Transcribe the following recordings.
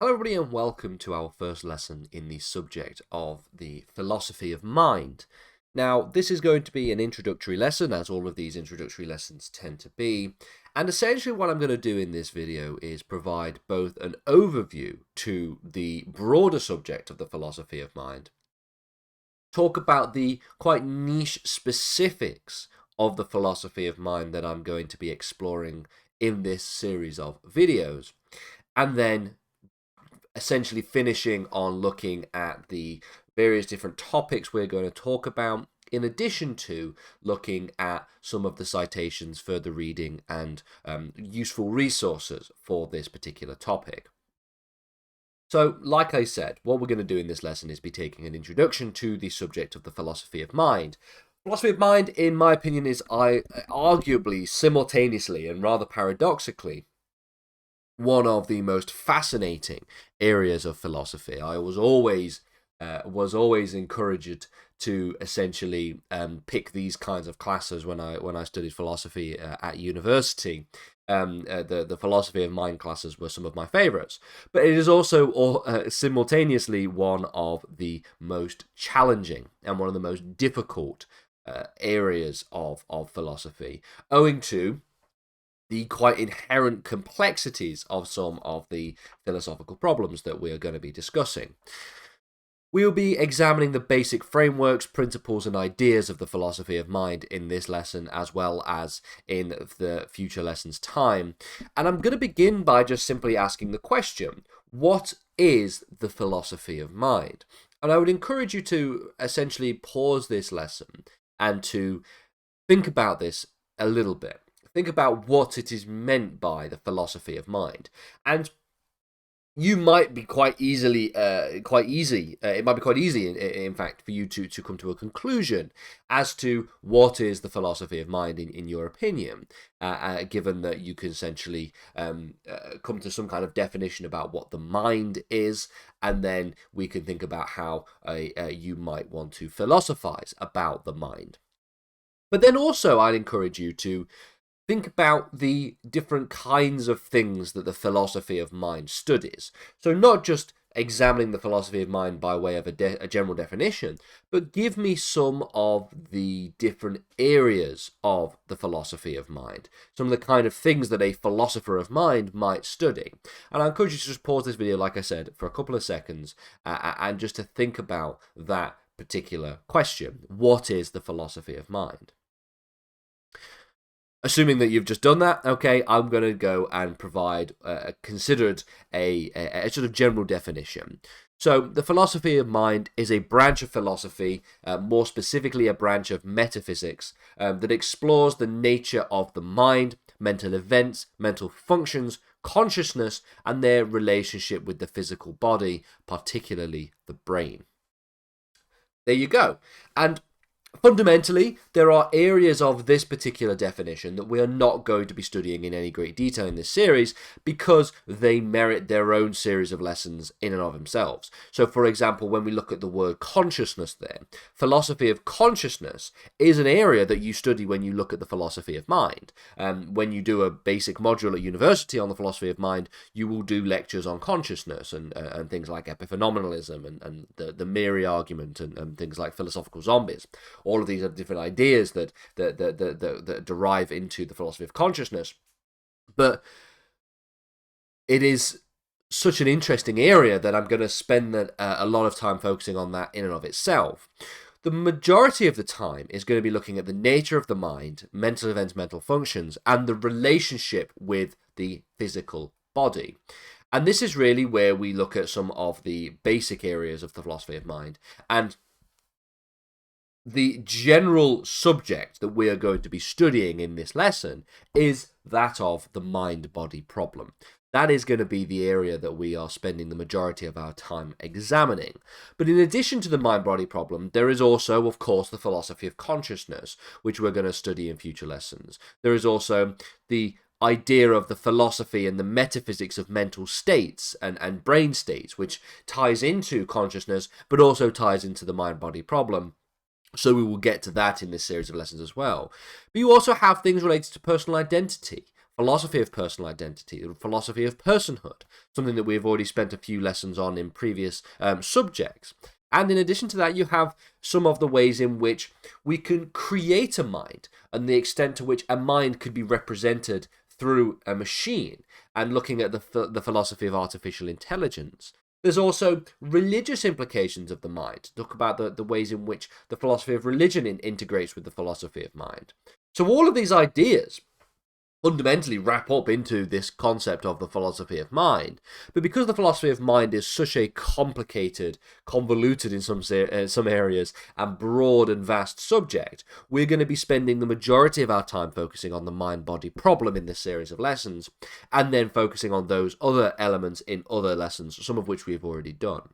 Hello everybody and welcome to our first lesson in the subject of the philosophy of mind. Now, this is going to be an introductory lesson, as all of these introductory lessons tend to be, and essentially what I'm going to do in this video is provide both an overview to the broader subject of the philosophy of mind, talk about the quite niche specifics of the philosophy of mind that I'm going to be exploring in this series of videos, and then essentially finishing on looking at the various different topics we're going to talk about, in addition to looking at some of the citations, further reading, and useful resources for this particular topic. So, like I said, what we're going to do in this lesson is be taking an introduction to the subject of the philosophy of mind. Philosophy of mind, in my opinion, is arguably, simultaneously, and rather paradoxically, one of the most fascinating areas of philosophy. I was always encouraged to essentially pick these kinds of classes when I studied philosophy at university. The philosophy of mind classes were some of my favorites, but it is also simultaneously one of the most challenging and one of the most difficult areas of philosophy, owing to the quite inherent complexities of some of the philosophical problems that we are going to be discussing. We will be examining the basic frameworks, principles, and ideas of the philosophy of mind in this lesson, as well as in the future lessons' time. And I'm going to begin by just simply asking the question, what is the philosophy of mind? And I would encourage you to essentially pause this lesson and to think about this a little bit. Think about what it is meant by the philosophy of mind. And you might be it might be quite easy, in fact, for you to come to a conclusion as to what is the philosophy of mind in your opinion, given that you can essentially come to some kind of definition about what the mind is, and then we can think about how you might want to philosophize about the mind. But then also I'd encourage you to think about the different kinds of things that the philosophy of mind studies. So not just examining the philosophy of mind by way of a general definition, but give me some of the different areas of the philosophy of mind, some of the kind of things that a philosopher of mind might study. And I encourage you to just pause this video, like I said, for a couple of seconds, and just to think about that particular question. What is the philosophy of mind? Assuming that you've just done that, okay, I'm going to go and provide considered a sort of general definition. So the philosophy of mind is a branch of philosophy, more specifically a branch of metaphysics, that explores the nature of the mind, mental events, mental functions, consciousness, and their relationship with the physical body, particularly the brain. There you go. And fundamentally, there are areas of this particular definition that we are not going to be studying in any great detail in this series because they merit their own series of lessons in and of themselves. So, for example, when we look at the word consciousness there, philosophy of consciousness is an area that you study when you look at the philosophy of mind. When you do a basic module at university on the philosophy of mind, you will do lectures on consciousness and things like epiphenomenalism and the Miri argument and things like philosophical zombies. All of these are different ideas that derive into the philosophy of consciousness. But it is such an interesting area that I'm going to spend a lot of time focusing on that in and of itself. The majority of the time is going to be looking at the nature of the mind, mental events, mental functions, and the relationship with the physical body. And this is really where we look at some of the basic areas of the philosophy of mind. And the general subject that we are going to be studying in this lesson is that of the mind-body problem. That is going to be the area that we are spending the majority of our time examining. But in addition to the mind-body problem, there is also, of course, the philosophy of consciousness, which we're going to study in future lessons. There is also the idea of the philosophy and the metaphysics of mental states and brain states, which ties into consciousness, but also ties into the mind-body problem. So we will get to that in this series of lessons as well. But you also have things related to personal identity, philosophy of personal identity, the philosophy of personhood, something that we've already spent a few lessons on in previous subjects. And in addition to that, you have some of the ways in which we can create a mind and the extent to which a mind could be represented through a machine, and looking at the philosophy of artificial intelligence. There's also religious implications of the mind. Talk about the ways in which the philosophy of religion integrates with the philosophy of mind. So all of these ideas fundamentally wrap up into this concept of the philosophy of mind. But because the philosophy of mind is such a complicated, convoluted in some areas, and broad and vast subject, we're going to be spending the majority of our time focusing on the mind-body problem in this series of lessons, and then focusing on those other elements in other lessons, some of which we've already done.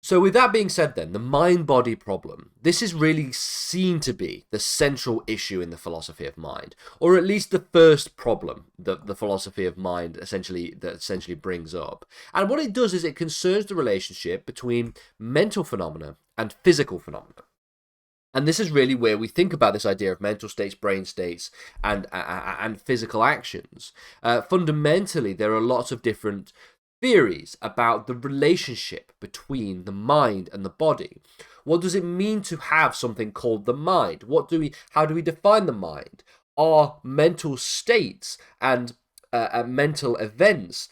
So with that being said then, the mind-body problem, this is really seen to be the central issue in the philosophy of mind, or at least the first problem that the philosophy of mind essentially brings up. And what it does is it concerns the relationship between mental phenomena and physical phenomena. And this is really where we think about this idea of mental states, brain states, and physical actions. Fundamentally, there are lots of different theories about the relationship between the mind and the body. What does it mean to have something called the mind? How do we define the mind? Are mental states and mental events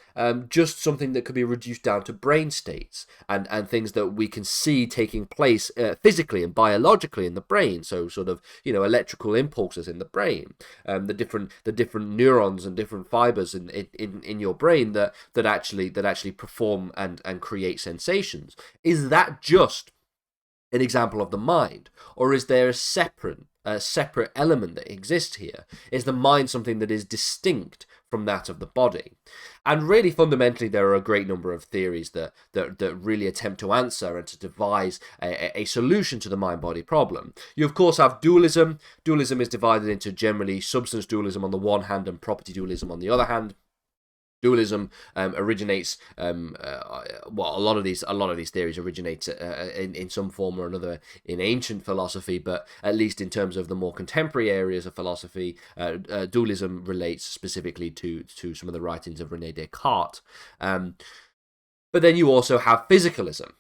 just something that could be reduced down to brain states and things that we can see taking place physically and biologically in the brain? So sort of, electrical impulses in the brain, the different neurons and different fibers in your brain that actually perform and create sensations. Is that just an example of the mind, or is there a separate element that exists here? Is the mind something that is distinct from that of the body? And really, fundamentally, there are a great number of theories that really attempt to answer and to devise a solution to the mind-body problem. You, of course, have dualism. Dualism is divided into generally substance dualism on the one hand and property dualism on the other hand. Dualism originates. A lot of these theories originate in some form or another in ancient philosophy, but at least in terms of the more contemporary areas of philosophy, dualism relates specifically to some of the writings of René Descartes. But then you also have physicalism,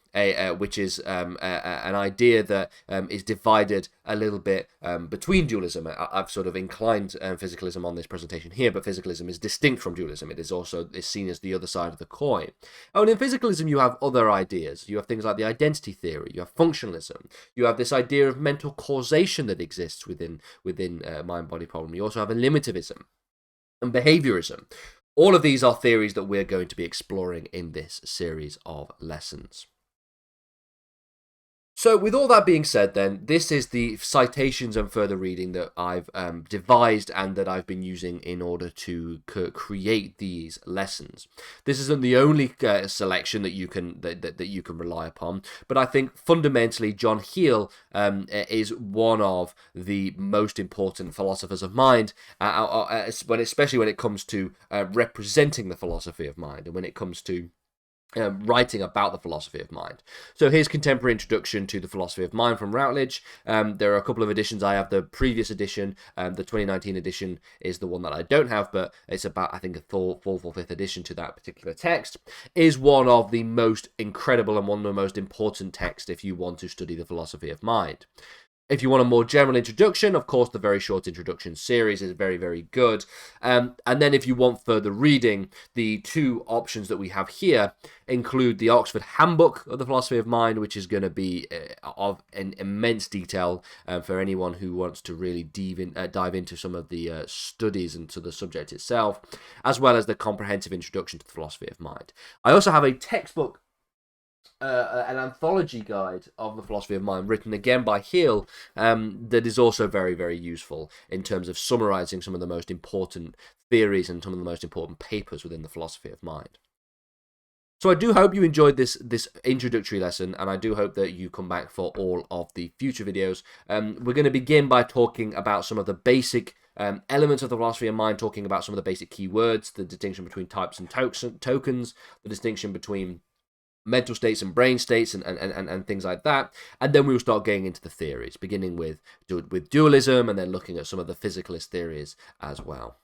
which is an idea that is divided a little bit between dualism. I've sort of inclined physicalism on this presentation here, but physicalism is distinct from dualism. It is seen as the other side of the coin. And in physicalism, you have other ideas. You have things like the identity theory. You have functionalism. You have this idea of mental causation that exists within mind-body problem. You also have eliminativism and behaviorism. All of these are theories that we're going to be exploring in this series of lessons. So with all that being said then, this is the citations and further reading that I've devised and that I've been using in order to create these lessons. This isn't the only selection that you can rely upon, but I think fundamentally John Heil is one of the most important philosophers of mind, especially when it comes to representing the philosophy of mind and when it comes to writing about the philosophy of mind. So here's Contemporary Introduction to the Philosophy of Mind from Routledge. There are a couple of editions. I have the previous edition. The 2019 edition is the one that I don't have, but it's about, I think, a fourth or fifth edition to that particular text. Is one of the most incredible and one of the most important texts if you want to study the philosophy of mind. If you want a more general introduction, of course, the very short introduction series is very, very good. And then if you want further reading, the two options that we have here include the Oxford Handbook of the Philosophy of Mind, which is going to be of an immense detail for anyone who wants to really dive into some of the studies and to the subject itself, as well as the Comprehensive Introduction to the Philosophy of Mind. I also have a textbook, an anthology guide of the philosophy of mind written again by Heil that is also very, very useful in terms of summarizing some of the most important theories and some of the most important papers within the philosophy of mind. So I do hope you enjoyed this introductory lesson, and I do hope that you come back for all of the future videos. We're going to begin by talking about some of the basic elements of the philosophy of mind, talking about some of the basic keywords, the distinction between types and tokens, the distinction between mental states and brain states and things like that. And then we will start getting into the theories, beginning with dualism and then looking at some of the physicalist theories as well.